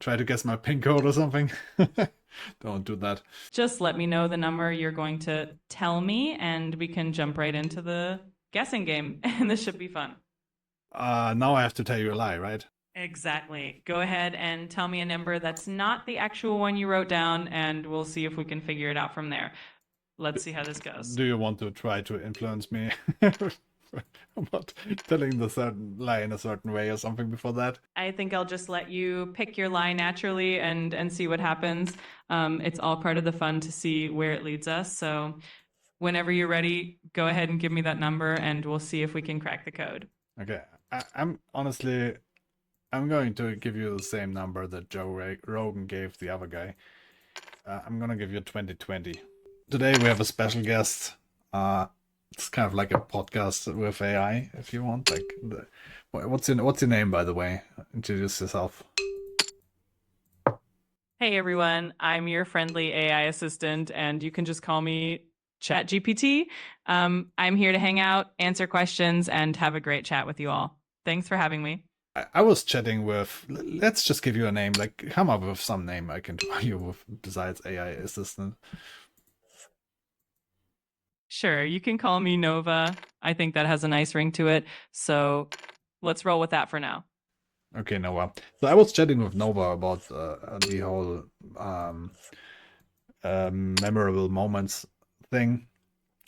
try to guess my PIN code or something? Don't do that. Just let me know the number you're going to tell me, and we can jump right into the guessing game, and this should be fun. Now I have to tell you a lie, right? Exactly. Go ahead and tell me a number that's not the actual one you wrote down, and we'll see if we can figure it out from there. Let's see how this goes. Do you want to try to influence me about telling the certain lie in a certain way or something before that? I think I'll just let you pick your lie naturally and see what happens. It's all part of the fun to see where it leads us. So whenever you're ready, go ahead and give me that number, and we'll see if we can crack the code. Okay, I'm honestly, I'm going to give you the same number that Joe Rogan gave the other guy. I'm gonna give you 2020. Today we have a special guest. It's kind of like a podcast with AI, if you want. Like, what's your name, by the way? Introduce yourself. Hey everyone, I'm your friendly AI assistant, and you can just call me Chat GPT. I'm here to hang out, answer questions, and have a great chat with you all. Thanks for having me. I was chatting with. Let's just give you a name. Like, come up with some name I can try you with besides AI assistant. Sure, you can call me Nova. I think that has a nice ring to it. So let's roll with that for now. Okay, Nova. So I was chatting with Nova about the whole memorable moments thing.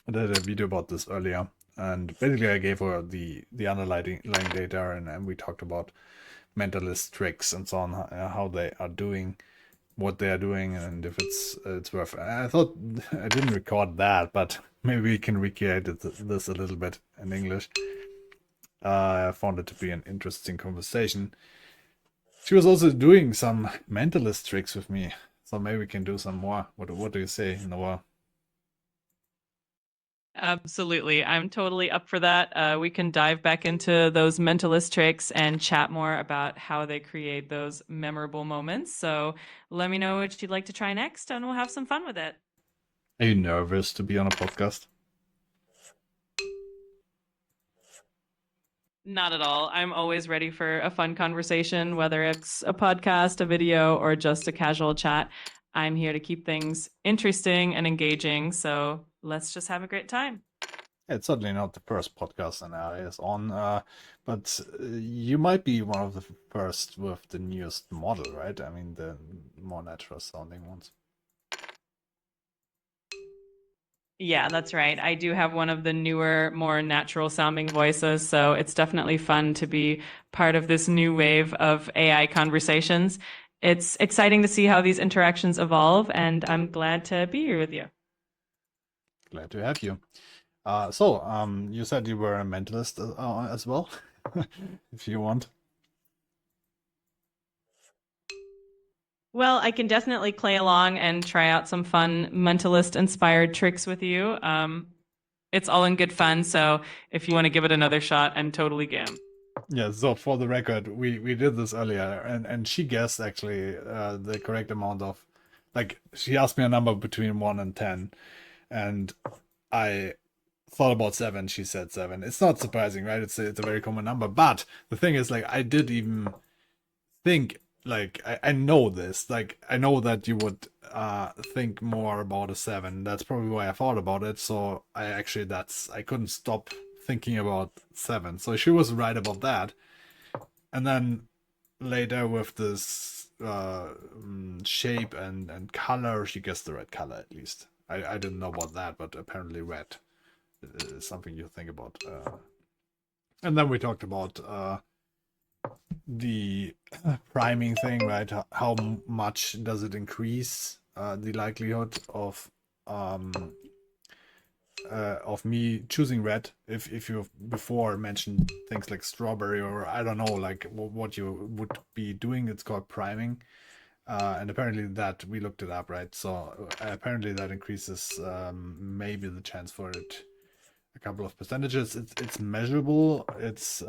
I did a video about this earlier, and basically I gave her the underlying data, and we talked about mentalist tricks and so on, how they are doing, what they are doing, and if it's worth. I thought I didn't record that, but maybe we can recreate this a little bit in English. I found it to be an interesting conversation. She was also doing some mentalist tricks with me, so maybe we can do some more. What do you say, Noah? Absolutely. I'm totally up for that. We can dive back into those mentalist tricks and chat more about how they create those memorable moments. So let me know what you'd like to try next, and we'll have some fun with it. Are you nervous to be on a podcast? Not at all. I'm always ready for a fun conversation, whether it's a podcast, a video, or just a casual chat. I'm here to keep things interesting and engaging. So let's just have a great time. It's certainly not the first podcast an AI is on, but you might be one of the first with the newest model, right? I mean, the more natural sounding ones. Yeah, that's right. I do have one of the newer, more natural sounding voices. So it's definitely fun to be part of this new wave of AI conversations. It's exciting to see how these interactions evolve, and I'm glad to be here with you. Glad to have you. You said you were a mentalist as well, if you want. Well, I can definitely play along and try out some fun mentalist inspired tricks with you. It's all in good fun. So if you want to give it another shot, I'm totally game. Yeah, so for the record, we did this earlier, and she guessed actually the correct amount of, like, she asked me a number between 1 and 10, and I thought about 7. She said 7. It's not surprising, right? It's a very common number, but the thing is, like, I did even think, like, I know this, like, I know that you would think more about a 7. That's probably why I thought about it. So I couldn't stop thinking about 7. So she was right about that. And then later with this shape and color, she guessed the red color at least. I didn't know about that, but apparently red is something you think about. And then we talked about the priming thing, right? How much does it increase the likelihood of me choosing red? If you before mentioned things like strawberry, or I don't know, like what you would be doing, it's called priming. And apparently that we looked it up, right? So apparently that increases maybe the chance for it a couple of percentages. It's measurable. It's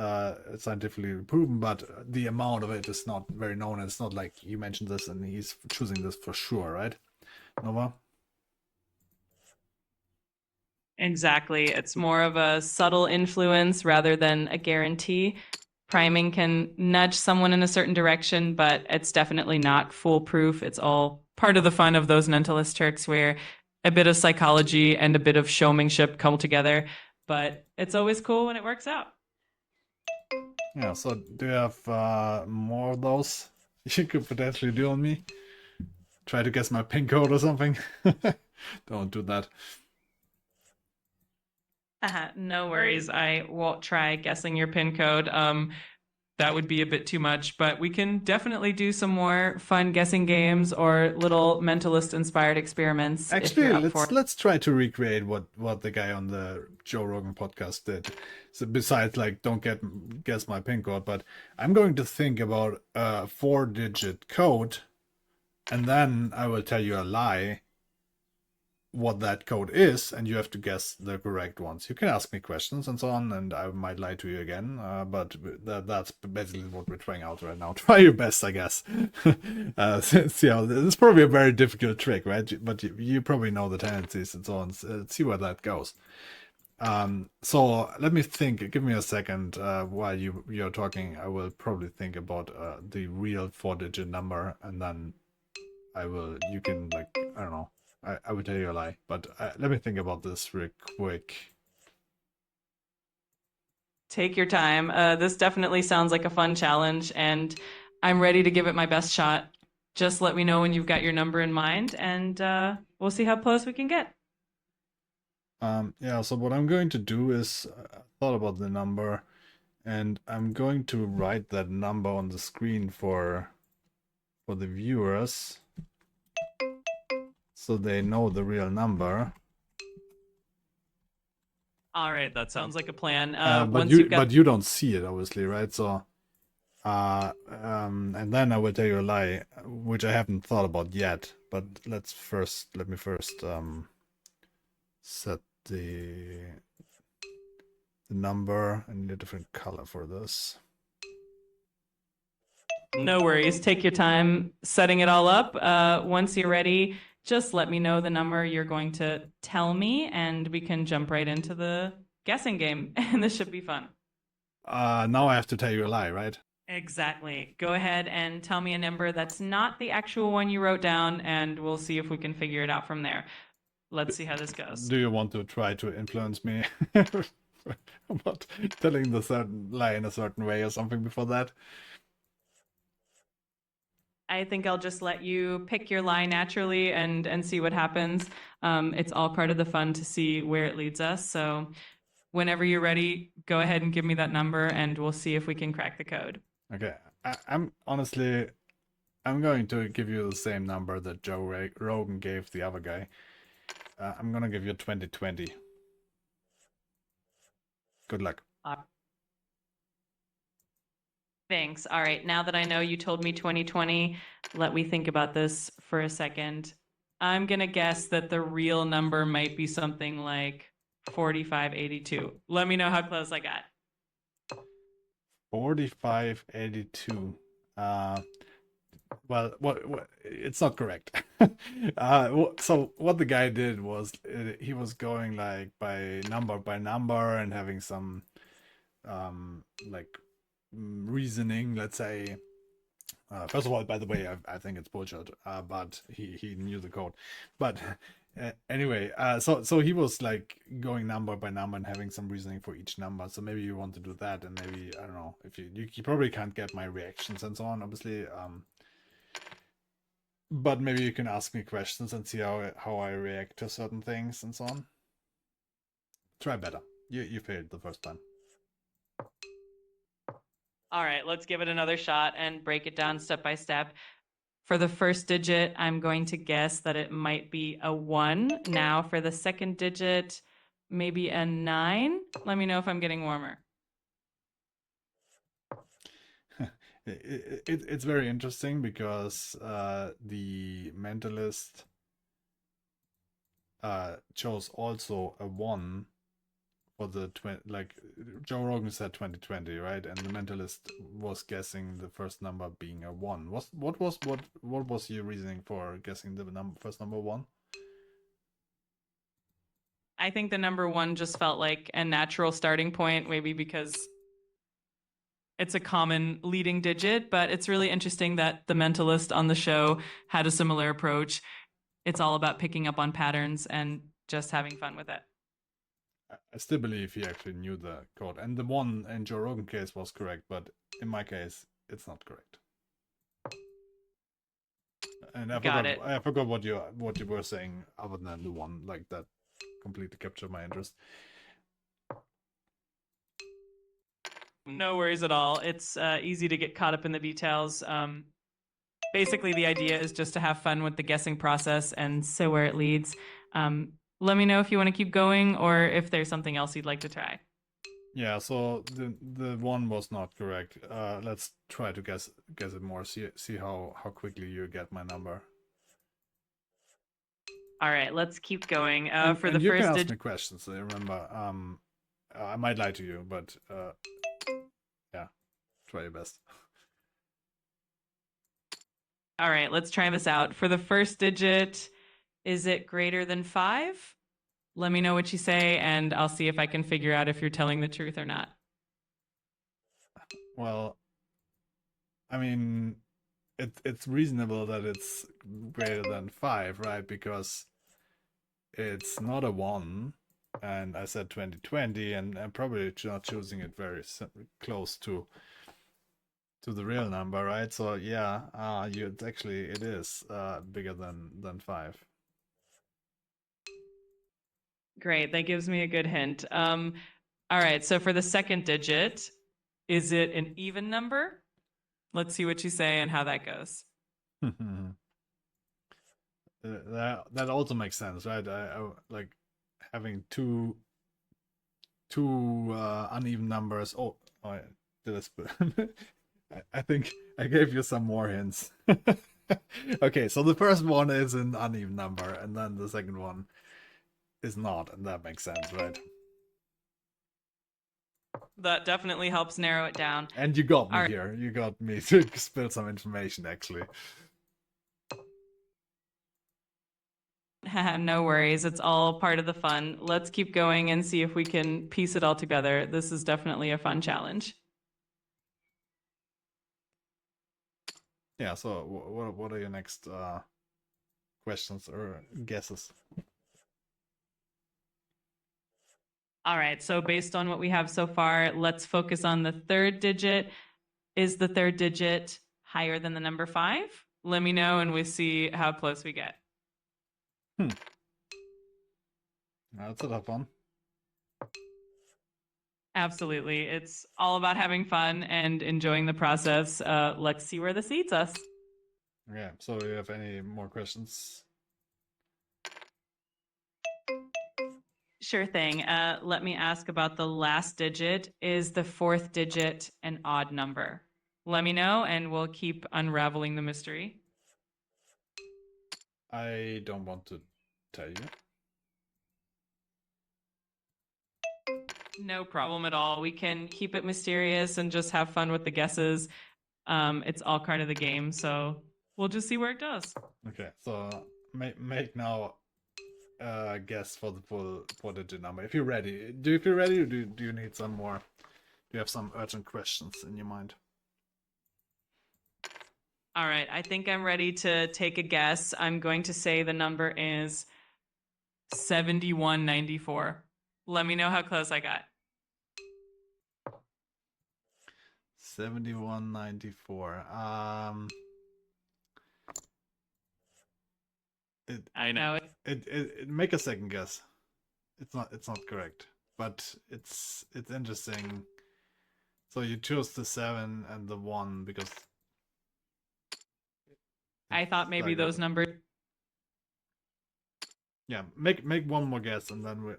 scientifically proven, but the amount of it is not very known. It's not like you mentioned this and he's choosing this for sure, right, Nova? Exactly. It's more of a subtle influence rather than a guarantee. priming can nudge someone in a certain direction, but it's definitely not foolproof. It's all part of the fun of those mentalist tricks where a bit of psychology and a bit of showmanship come together. But it's always cool when it works out. Yeah, so do you have more of those you could potentially do on me? Try to guess my PIN code or something? Don't do that. No worries. I won't try guessing your PIN code. That would be a bit too much, but we can definitely do some more fun guessing games or little mentalist inspired experiments if Actually, you're up for let's try to recreate what the guy on the Joe Rogan podcast did. So besides like don't guess my PIN code, but I'm going to think about a 4-digit code, and then I will tell you a lie what that code is, and you have to guess the correct ones. You can ask me questions and so on, and I might lie to you again, but that's basically what we're trying out right now. Try your best, I guess. See how this is probably a very difficult trick, right? But you probably know the tendencies and so on. See where that goes. So let me think. Give me a second while you're talking. I will probably think about the real 4-digit number, and then you can, like, I don't know. I would tell you a lie, but let me think about this real quick. Take your time. This definitely sounds like a fun challenge, and I'm ready to give it my best shot. Just let me know when you've got your number in mind, and we'll see how close we can get. Yeah, so what I'm going to do is, I thought about the number, and I'm going to write that number on the screen for the viewers, so they know the real number. All right, that sounds like a plan. But you don't see it, obviously, right? So, and then I will tell you a lie, which I haven't thought about yet. But let me first set the number. I need a different color for this. No worries. Take your time setting it all up. Once you're ready, just let me know the number you're going to tell me, and we can jump right into the guessing game. And this should be fun. Now I have to tell you a lie, right? Exactly. Go ahead and tell me a number that's not the actual one you wrote down, and we'll see if we can figure it out from there. Let's see how this goes. Do you want to try to influence me about telling the certain lie in a certain way or something before that? I think I'll just let you pick your lie naturally and see what happens. It's all part of the fun to see where it leads us. So whenever you're ready, go ahead and give me that number, and we'll see if we can crack the code. Okay, I'm honestly, I'm going to give you the same number that Joe Rogan gave the other guy. I'm gonna give you 2020. Good luck. Thanks. All right. Now that I know you told me 2020, let me think about this for a second. I'm going to guess that the real number might be something like 4582. Let me know how close I got. 4582. Well, what it's not correct. So what the guy did was he was going like by number and having some like reasoning, let's say. First of all, by the way, I think it's bullshit, but he knew the code. But anyway, so he was like going number by number and having some reasoning for each number. So maybe you want to do that, and maybe, I don't know, if you probably can't get my reactions and so on, obviously. But maybe you can ask me questions and see how I react to certain things and so on. Try better. You failed the first time. All right, let's give it another shot and break it down step by step. For the first digit, I'm going to guess that it might be a 1. Now, for the second digit, maybe a 9. Let me know if I'm getting warmer. It's very interesting because the Mentalist chose also a 1 for the like Joe Rogan said 2020, right? And the Mentalist was guessing the first number being a 1. What was your reasoning for guessing the first number 1? I think the number 1 just felt like a natural starting point, maybe because it's a common leading digit, but it's really interesting that the Mentalist on the show had a similar approach. It's all about picking up on patterns and just having fun with it. I still believe he actually knew the code, and the one in Joe Rogan case was correct, but in my case, it's not correct. And Got it. I forgot what you were saying other than the one like that completely captured my interest. No worries at all. It's easy to get caught up in the details. Basically, the idea is just to have fun with the guessing process and see where it leads. Let me know if you want to keep going or if there's something else you'd like to try. Yeah, so the one was not correct. Let's try to guess it more. See how quickly you get my number. All right, let's keep going. For and the you first can ask digit, me questions. Remember, I might lie to you, but yeah, try your best. all right, let's try this out. For the first digit, is it greater than 5? Let me know what you say, and I'll see if I can figure out if you're telling the truth or not. Well, I mean, it's reasonable that it's greater than 5, right? Because it's not a 1, and I said 2020, and I'm probably not choosing it very close to the real number, right? So yeah, it is bigger than 5. Great, that gives me a good hint. All right, so for the second digit, is it an even number? Let's see what you say and how that goes. That also makes sense, right? I like having two uneven numbers. Oh, did I split? I think I gave you some more hints. Okay, so the first one is an uneven number, and then the second one is not, and that makes sense, right? That definitely helps narrow it down. And you got me All here. You got me to spill some information, actually. right. No worries. It's all part of the fun. Let's keep going and see if we can piece it all together. This is definitely a fun challenge. Yeah, so what are your next questions or guesses? All right. So, based on what we have so far, let's focus on the third digit. Is the third digit higher than the number 5? Let me know and we see how close we get. That's a tough one. Absolutely. It's all about having fun and enjoying the process. Let's see where this leads us. Okay, so you have any more questions? Sure thing. Let me ask about the last digit. Is the fourth digit an odd number? Let me know and we'll keep unraveling the mystery. I don't want to tell you. No problem at all. We can keep it mysterious and just have fun with the guesses. It's all part of the game, so we'll just see where it goes. Okay, so make now a guess for the full 4-digit number. If you're ready. Do you feel ready, or do you need some more? Do you have some urgent questions in your mind? All right, I think I'm ready to take a guess. I'm going to say the number is 7194. Let me know how close I got. 7194. I know. Make a second guess. It's not correct, but it's interesting. So you chose the 7 and the 1 because I thought maybe those numbers. Yeah, make one more guess, and then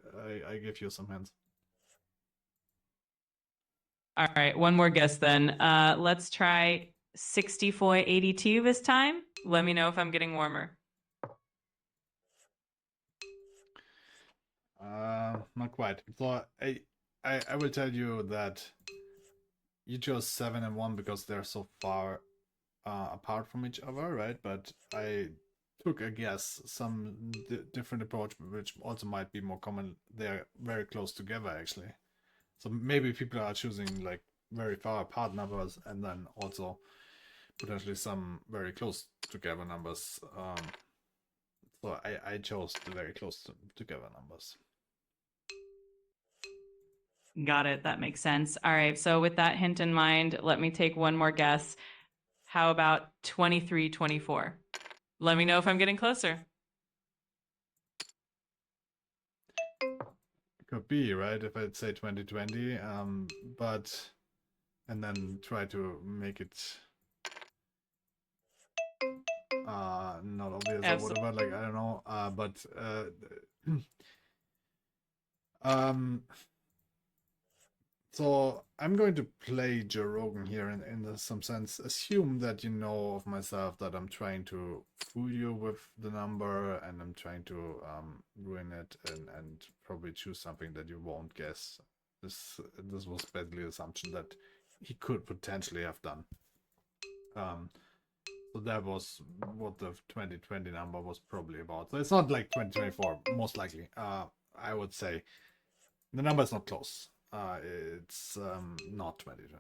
I give you some hints. All right, one more guess then. Let's try 6482 this time. Let me know if I'm getting warmer. Not quite. So I will tell you that you chose 7 and 1 because they're so far apart from each other, right? But I took a guess, some different approach, which also might be more common. They're very close together, actually. So maybe people are choosing like very far apart numbers, and then also potentially some very close together numbers. So I chose the very close together numbers. Got it. That makes sense. All right. So with that hint in mind, let me take one more guess. How about 2324? Let me know if I'm getting closer. Could be, right? If I'd say 2020, but and then try to make it not obvious or whatever, like I don't know, but so I'm going to play Joe Rogan here in some sense. Assume that you know of myself, that I'm trying to fool you with the number, and I'm trying to ruin it, and probably choose something that you won't guess. This was basically the assumption that he could potentially have done. So that was what the 2020 number was probably about. So it's not like 2024, most likely. I would say the number is not close. It's not 2020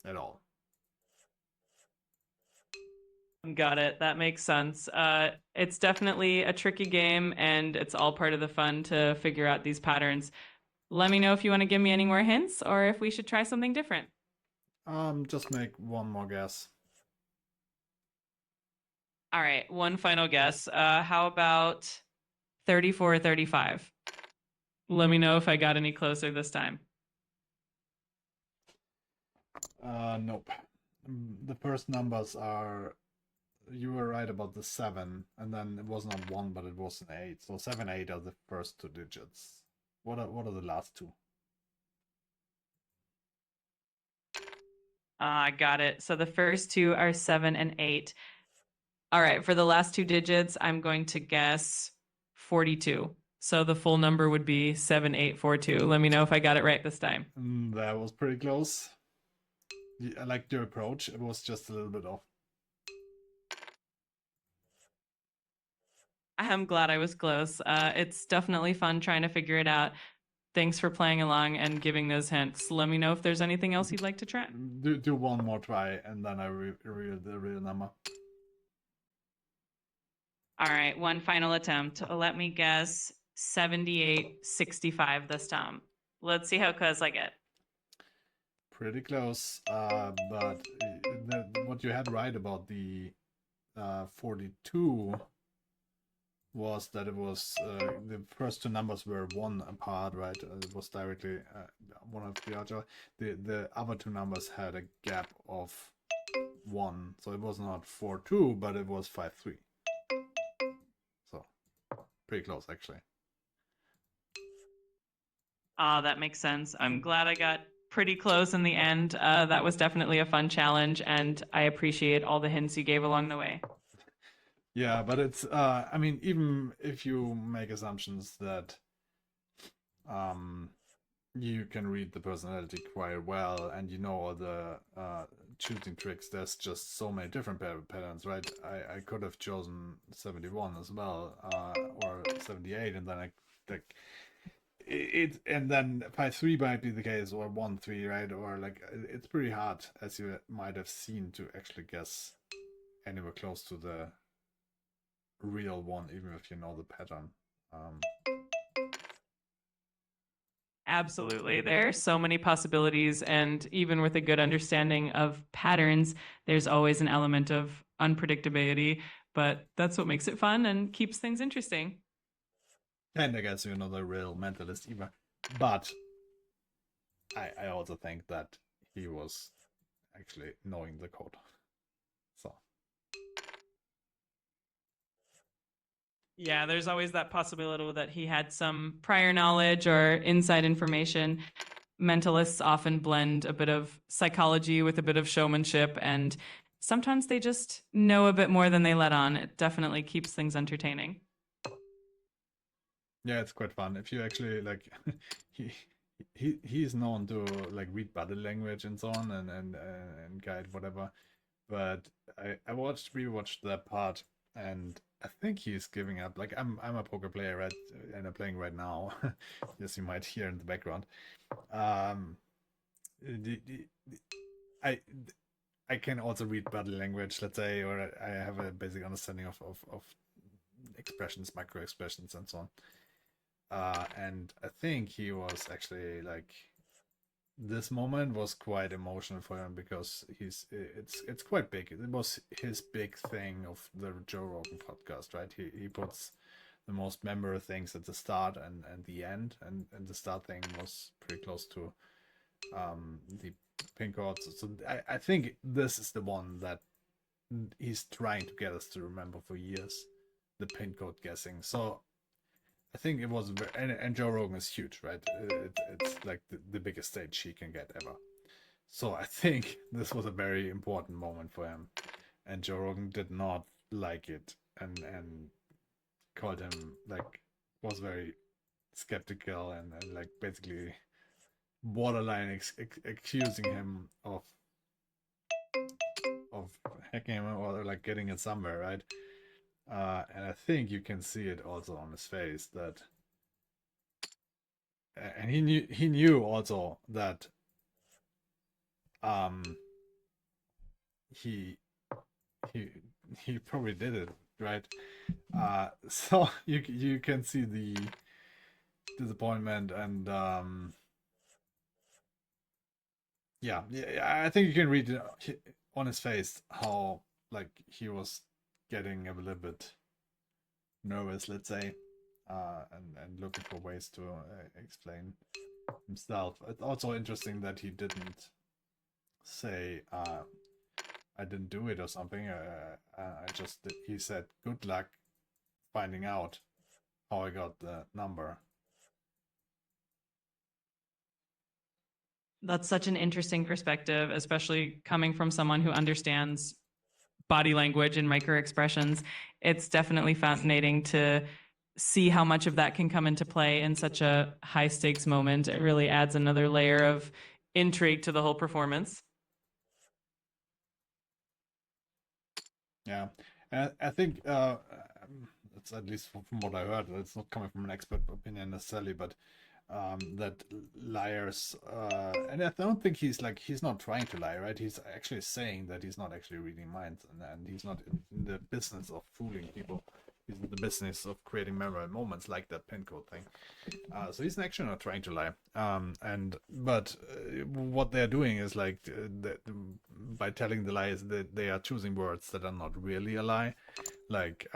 at all. Got it. That makes sense. It's definitely a tricky game, and it's all part of the fun to figure out these patterns. Let me know if you want to give me any more hints, or if we should try something different. Just make one more guess. All right, one final guess. How about 3435? Let me know if I got any closer this time. Nope. The first numbers are, you were right about the 7, and then it was not 1, but it was an 8. So 7, 8 are the first 2 digits. What are the last 2? I got it. So the first 2 are 7 and 8. All right, for the last 2 digits, I'm going to guess 42. So the full number would be 7842. Let me know if I got it right this time. That was pretty close. I liked your approach. It was just a little bit off. I'm glad I was close. It's definitely fun trying to figure it out. Thanks for playing along and giving those hints. Let me know if there's anything else you'd like to try. Do one more try, and then I reveal the real number. All right, one final attempt. Let me guess 7865 this time. Let's see how close I get. Pretty close, but what you had right about the 42 was that it was the first 2 numbers were 1 apart, right? It was directly one of the other. The other 2 numbers had a gap of 1, so it was not 4-2, but it was 5-3. So pretty close, actually. That makes sense. I'm glad I got pretty close in the end. That was definitely a fun challenge, and I appreciate all the hints you gave along the way. Yeah, but it's I mean, even if you make assumptions that you can read the personality quite well, and you know all the choosing tricks, there's just so many different patterns, right? I could have chosen 71 as well, or 78, and then I like it, and then 5-3 might be the case, or 1-3, right? Or like it's pretty hard, as you might have seen, to actually guess anywhere close to the real one, even if you know the pattern. Absolutely. There are so many possibilities, and even with a good understanding of patterns, there's always an element of unpredictability, but that's what makes it fun and keeps things interesting. And I guess you're not a real mentalist either. But I also think that he was actually knowing the code. So Yeah, there's always that possibility that he had some prior knowledge or inside information. Mentalists often blend a bit of psychology with a bit of showmanship, and sometimes they just know a bit more than they let on. It definitely keeps things entertaining. yeah, it's quite fun. If you actually like he's known to like read body language and so on, and guide whatever. But I rewatched that part, and I think he's giving up. Like I'm a poker player, right? And I'm playing right now. Yes, you might hear in the background. I I can also read body language, let's say, or I have a basic understanding of expressions, micro expressions, and so on. And I think he was actually like this moment was quite emotional for him because it's quite big. It was his big thing of the Joe Rogan podcast, right? He puts the most memorable things at the start and the end, and the start thing was pretty close to the pin codes. So I think this is the one that he's trying to get us to remember for years, the pin code guessing. So I think it was and Joe Rogan is huge, right? It's like the biggest stage he can get ever. So I think this was a very important moment for him, and Joe Rogan did not like it and called him like was very skeptical and like basically borderline accusing him of hacking him or like getting it somewhere, right? And I think you can see it also on his face that, and he knew also that um he he he probably did it, right? So you can see the disappointment and yeah, I think you can read it on his face how like he was getting a little bit nervous, let's say, and looking for ways to explain himself. It's also interesting that he didn't say I didn't do it or something. He said good luck finding out how I got the number. That's such an interesting perspective, especially coming from someone who understands body language and micro expressions. It's definitely fascinating to see how much of that can come into play in such a high stakes moment. It really adds another layer of intrigue to the whole performance. Yeah, and I think it's at least from what I heard. It's not coming from an expert opinion necessarily, but that liars, and I don't think he's not trying to lie, right? He's actually saying that he's not actually reading minds, and he's not in the business of fooling people. He's in the business of creating memorable moments like that pin code thing. So he's actually not trying to lie. But what they're doing is like by telling the lies, they are choosing words that are not really a lie. Like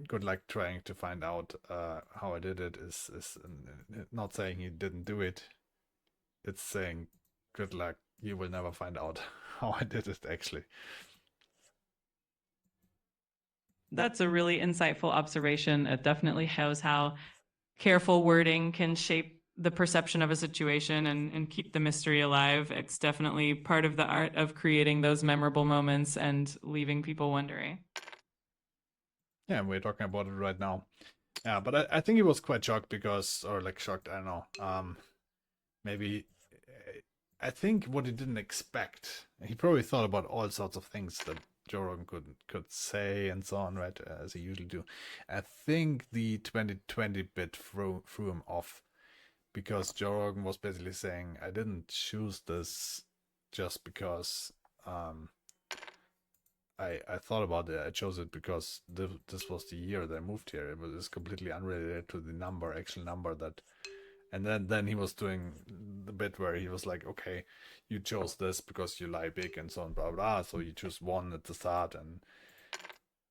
good luck trying to find out how I did it is not saying he didn't do it. It's saying good luck, you will never find out how I did it actually. That's a really insightful observation. It definitely shows how careful wording can shape the perception of a situation and keep the mystery alive. It's definitely part of the art of creating those memorable moments and leaving people wondering. Yeah, we're talking about it right now. Yeah, but I think he was quite shocked because, or like shocked, I don't know. Maybe I think what he didn't expect, he probably thought about all sorts of things that Joe Rogan could say and so on, right? As he usually do. I think the 2020 bit threw him off because Joe Rogan was basically saying, I didn't choose this just because I thought about it. I chose it because this was the year that I moved here. It was completely unrelated to the actual number that. And then he was doing the bit where he was like, okay, you chose this because you lie big and so on, blah blah. So you choose one at the start and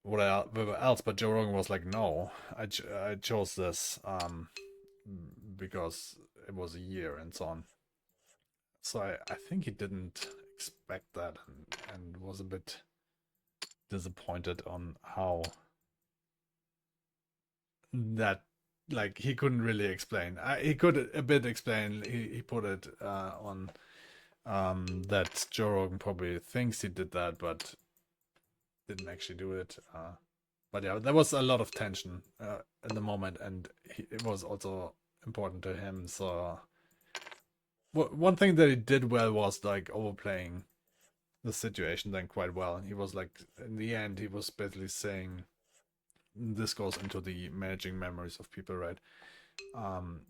whatever else. But Joe Rogan was like, no, I chose this because it was a year and so on. So I think he didn't expect that and was a bit disappointed on how that like he couldn't really explain. He could a bit explain. He put it on that Joe Rogan probably thinks he did that, but didn't actually do it. But yeah, there was a lot of tension in the moment, and it was also important to him. So one thing that he did well was like overplaying the situation then quite well. He was like, in the end, he was basically saying, this goes into the managing memories of people, right? Um,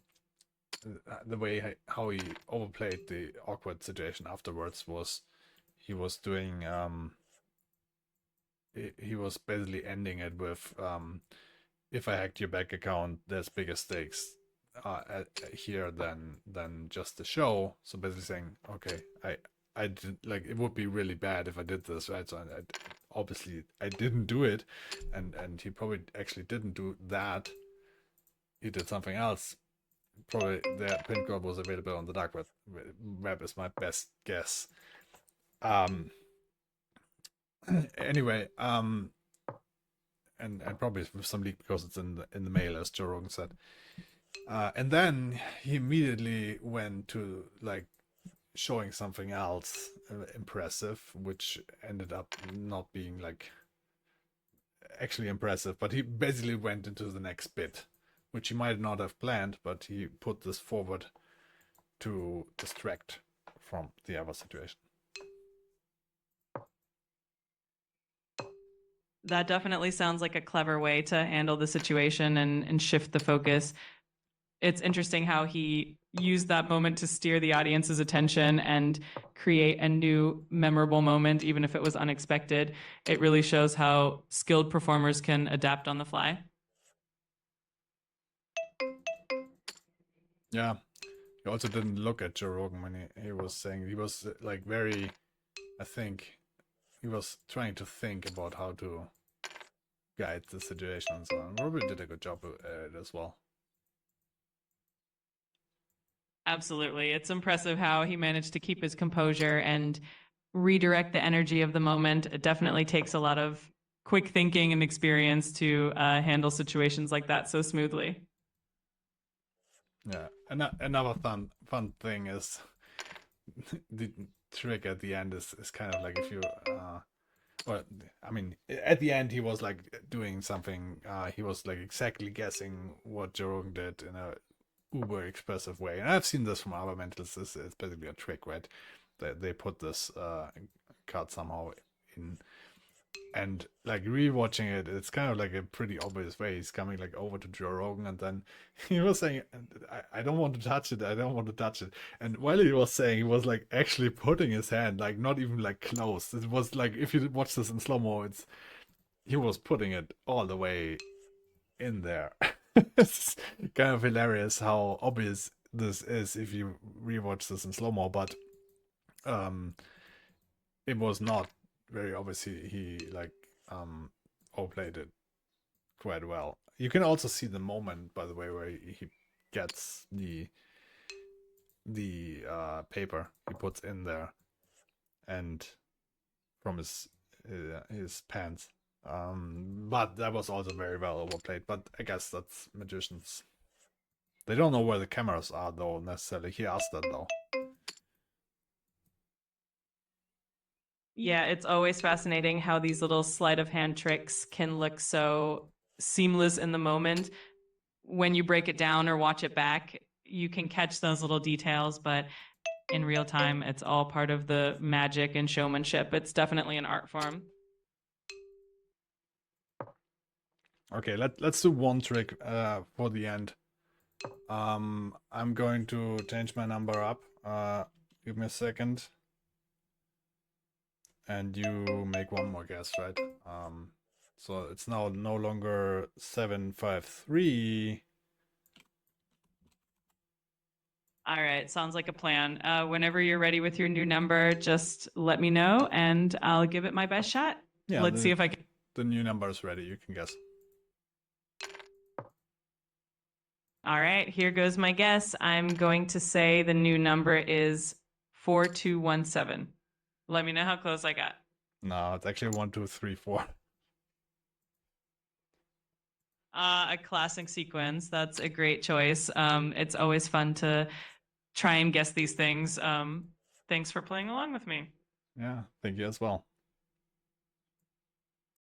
the way how he overplayed the awkward situation afterwards was he was doing he was basically ending it with if I hacked your bank account, there's bigger stakes here than just the show. So basically saying, okay, I did, like, it would be really bad if I did this, right? So obviously I didn't do it, and he probably actually didn't do that. He did something else. Probably the pin code was available on the dark web. Web is my best guess. Anyway, and probably with some leak because it's in the mail, as Joe Rogan said. And then he immediately went to like showing something else impressive, which ended up not being like actually impressive. But he basically went into the next bit, which he might not have planned, but he put this forward to distract from the other situation. That definitely sounds like a clever way to handle the situation and shift the focus. It's interesting how he used that moment to steer the audience's attention and create a new memorable moment, even if it was unexpected. It really shows how skilled performers can adapt on the fly. Yeah. He also didn't look at Joe Rogan when he was saying, he was like very, I think, he was trying to think about how to guide the situation and so on. Probably did a good job at it as well. Absolutely. It's impressive how he managed to keep his composure and redirect the energy of the moment. It definitely takes a lot of quick thinking and experience to handle situations like that so smoothly. Yeah. Another fun thing is the trick at the end is kind of like if you well, I mean, at the end he was like doing something. He was like exactly guessing what Joe Rogan did in a uber expressive way, and I've seen this from other mentalists. It's basically a trick, right? They put this card somehow in, and like rewatching it, it's kind of like a pretty obvious way. He's coming like over to Joe Rogan, and then he was saying, I don't want to touch it, I don't want to touch it. And while he was saying, he was like actually putting his hand like not even like close. It was like, if you watch this in slow-mo, it's he was putting it all the way in there. It's kind of hilarious how obvious this is if you rewatch this in slow-mo, but um it was not very obvious. He like overplayed it quite well. You can also see the moment, by the way, where he gets the paper he puts in there, and from his pants. But that was also very well overplayed. But I guess that's magicians. They don't know where the cameras are, though, necessarily. He asked that, though. Yeah, it's always fascinating how these little sleight of hand tricks can look so seamless in the moment. When you break it down or watch it back, you can catch those little details, but in real time, it's all part of the magic and showmanship. It's definitely an art form. Okay, let's do one trick for the end. I'm going to change my number up. Give me a second. And you make one more guess, right? So it's now no longer 753. All right, sounds like a plan. Whenever you're ready with your new number, just let me know and I'll give it my best shot. Yeah, let's see if I can. The new number is ready. You can guess. All right, here goes my guess. I'm going to say the new number is 4217. Let me know how close I got. No, it's actually 1234. A classic sequence. That's a great choice. It's always fun to try and guess these things. Thanks for playing along with me. Yeah, thank you as well.